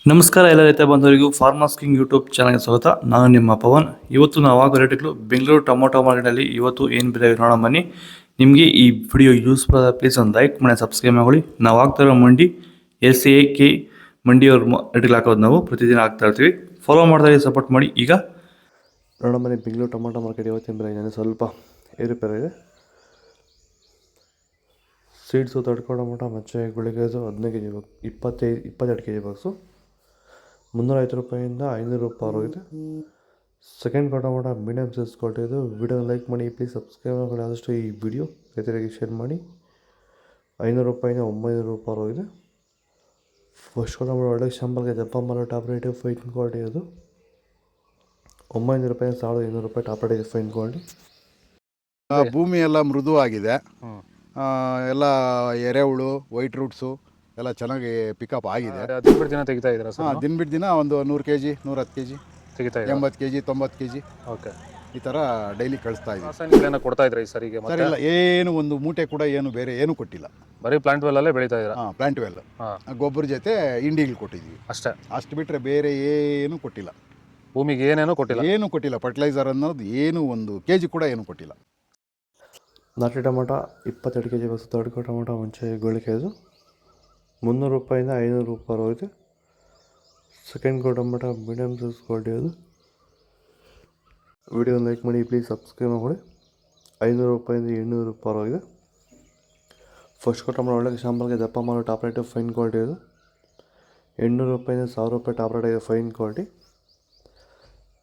ನಮಸ್ಕಾರ ಎಲ್ಲ ರೈತ ಬಂಧುವರಿಗೂ ಫಾರ್ಮರ್ಸ್ ಕಿಂಗ್ ಯೂಟ್ಯೂಬ್ ಚಾನಲ್ಗೆ ಸ್ವಾಗತ. ನಾನು ನಿಮ್ಮ ಪವನ್. ಇವತ್ತು ನಾವು ಆಗೋ ರೇಟ್ಗಳು ಬೆಂಗಳೂರು ಟೊಮೊಟೊ ಮಾರ್ಕೆಟಲ್ಲಿ ಇವತ್ತು ಏನು ಬೆಲೆ ನೋಡೋಣ ಬನ್ನಿ. ನಿಮಗೆ ಈ ವಿಡಿಯೋ ಯೂಸ್ಫುಲ್ ಆದ ಪ್ಲೀಸ್ ಒಂದು ಲೈಕ್ ಮಾಡಿ ಸಬ್ಸ್ಕ್ರೈಬ್ ಮಾಡಿ. ನಾವು ಆಗ್ತಾ ಇರೋ ಮಂಡಿ SAK ಮಂಡಿಯವ್ರ ರೇಟ್ಗಳು ಹಾಕೋದು ನಾವು ಪ್ರತಿದಿನ ಆಗ್ತಾ ಇರ್ತೀವಿ. ಫಾಲೋ ಮಾಡ್ತಾ ಸಪೋರ್ಟ್ ಮಾಡಿ. ಈಗ ನೋಡೋಣ ಬನ್ನಿ, ಬೆಂಗಳೂರು ಟೊಮೊಟೊ ಮಾರ್ಕೆಟ್ ಇವತ್ತಿನ ಬೆಲೆ ಇದೆ ಸ್ವಲ್ಪ ಏರುಪೇರು ಇದೆ. ಸೀಡ್ಸು ತಡ್ಕೊಂಡು ಟೊಮೊಟೊ ಮಚ್ಚೆ ಗುಳಿಗೆದು 15 kg 22 kg ಬಾಕ್ಸು 350 ರೂಪಾಯಿಂದ 500 ರೂಪಾಯಿ ಹೋಗಿದೆ. Second tomato medium size quality ಇದು. ವಿಡಿಯೋ ಲೈಕ್ ಮಾಡಿ, ಪ್ಲೀಸ್ ಸಬ್ಸ್ಕ್ರೈಬ್ ಮಾಡಿ. ಆದಷ್ಟು ಈ ವಿಡಿಯೋ ರೈತರಿಗೆ ಶೇರ್ ಮಾಡಿ. 500 ರೂಪಾಯಿಂದ 900 ರೂಪಾಯಿ ಹೋಗಿದೆ. ಫಸ್ಟ್ ಟೊಮೊಟೊ ಒಳ್ಳೆ ಶಾಂಪಲ್ಗೆ ದಪ್ಪ ಮಾರೋ ಟಾಪ್ ರೇಟ್ ಫೈನ್ ಕ್ವಾಲಿಟಿ ಅದು 900 ರೂಪಾಯಿ 1200 ರೂಪಾಯಿ ಟಾಪ್ ರೇಟ್ ಫೈನ್ ಕ್ವಾಲಿಟಿ. ಭೂಮಿ ಎಲ್ಲ ಮೃದುವಾಗಿದೆ, ಎಲ್ಲ ಎರೆಹುಳು ವೈಟ್ ರೂಟ್ಸು ಎಲ್ಲ ಚೆನ್ನಾಗಿ ಪಿಕಪ್ ಆಗಿದೆ. ದಿನ ದಿನ ತೆಗಿತಾ ಇದ್ದೀರಾ ಸರ್? ದಿನ ಬಿಟ್ಟು ದಿನ ಒಂದು 100 kg 110 kg ತೆಗಿತಾ 80 kg 90 kg ಓಕೆ, ಈ ಥರ ಡೈಲಿ ಕಳಿಸ್ತಾ ಇದ್ದೀವಿ. ರಾಸಾಯನಿಕ ಕೊಡ್ತಾ ಇದ್ರಾ ಈ ಸರಿಗೆ? ಸರ್ ಇಲ್ಲ, ಏನು ಒಂದು ಮೂಟೆ ಕೂಡ ಏನು ಬೇರೆ ಏನು ಕೊಟ್ಟಿಲ್ಲ. ಬರೀ ಪ್ಲಾಂಟ್ ವೆಲ್ಲಲ್ಲೇ ಬೆಳೀತಾ ಇದ್ದೀರಾ? ಪ್ಲಾಂಟ್ ವೆಲ್ ಗೊಬ್ಬರ ಜೊತೆ ಇಂಡಿಗಳು ಕೊಟ್ಟಿದ್ದೀವಿ ಅಷ್ಟೇ. ಅಷ್ಟು ಬಿಟ್ಟರೆ ಬೇರೆ ಏನು ಕೊಟ್ಟಿಲ್ಲ. ಭೂಮಿಗೆ ಏನೇನೂ ಕೊಟ್ಟಿಲ್ಲ? ಏನು ಕೊಟ್ಟಿಲ್ಲ. ಫರ್ಟಿಲೈಸರ್ ಅನ್ನೋದು ಏನು 1 kg ಕೂಡ ಏನು ಕೊಟ್ಟಿಲ್ಲ. ನಾಟಿ ಟೊಮೊಟೊ 22 kg ಬಸ್. ತಡ್ಕೋ ಟೊಮೊಟೊ ಮುಂಚೆ ಗೋಳಿಕೆದು 300 ರೂಪಾಯಿಂದ 500 ರೂಪಾಯಿ ಹೋಗಿದೆ. Second tomato medium size quality ಅದು. ವಿಡಿಯೋ ಲೈಕ್ ಮಾಡಿ, ಪ್ಲೀಸ್ ಸಬ್ಸ್ಕ್ರೈಬ್ ಮಾಡಿ. 500 ರೂಪಾಯಿಂದ 800 ರೂಪಾಯಿ ಹೋಗಿದೆ. ಫಸ್ಟ್ ಟೊಮೊಟೊ ಒಳ್ಳೆ ಶಾಂಪಲ್ಗೆ ದಪ್ಪ ಮಾಡೋ ಟಾಪ್ ರೇಟ್ ಫೈನ್ ಕ್ವಾಲಿಟಿ ಅದು 800 ರೂಪಾಯಿಂದ 1000 ರೂಪಾಯಿ ಟಾಪ್ ರೇಟ್ ಫೈನ್ ಕ್ವಾಲಿಟಿ.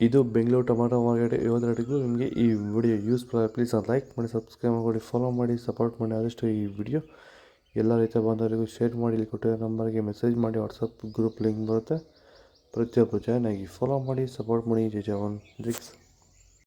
ಇದು ಬೆಂಗಳೂರು ಟೊಮೊಟೊ ಮಾರ್ಕೆಟ್ ಇವತ್ತು ರೇಟಿಗೂ. ನಿಮಗೆ ಈ ವಿಡಿಯೋ ಯೂಸ್ಫುಲ್ ಪ್ಲೀಸ್ ಒಂದು ಲೈಕ್ ಮಾಡಿ, ಸಬ್ಸ್ಕ್ರೈಬ್ ಮಾಡಿ, ಫಾಲೋ ಮಾಡಿ, ಸಪೋರ್ಟ್ ಮಾಡಿ. ಆದಷ್ಟು ಈ ವಿಡಿಯೋ ಎಲ್ಲ ರೈತ ಬಾಂಧವರಿಗೂ ಶೇರ್ ಮಾಡಿ. ಇಲ್ಲಿ ಕೊಟ್ಟಿರೋ ನಂಬರ್ಗೆ ಮೆಸೇಜ್ ಮಾಡಿ, ವಾಟ್ಸಪ್ ಗ್ರೂಪ್ ಲಿಂಕ್ ಬರುತ್ತೆ. ಪ್ರತಿಯೊಬ್ಬರು ಜಾಯ್ನ್ ಆಗಿ ಫಾಲೋ ಮಾಡಿ, ಸಪೋರ್ಟ್ ಮಾಡಿ. ಜೈ ಜವಾನ್ ರಿಕ್ಸ್.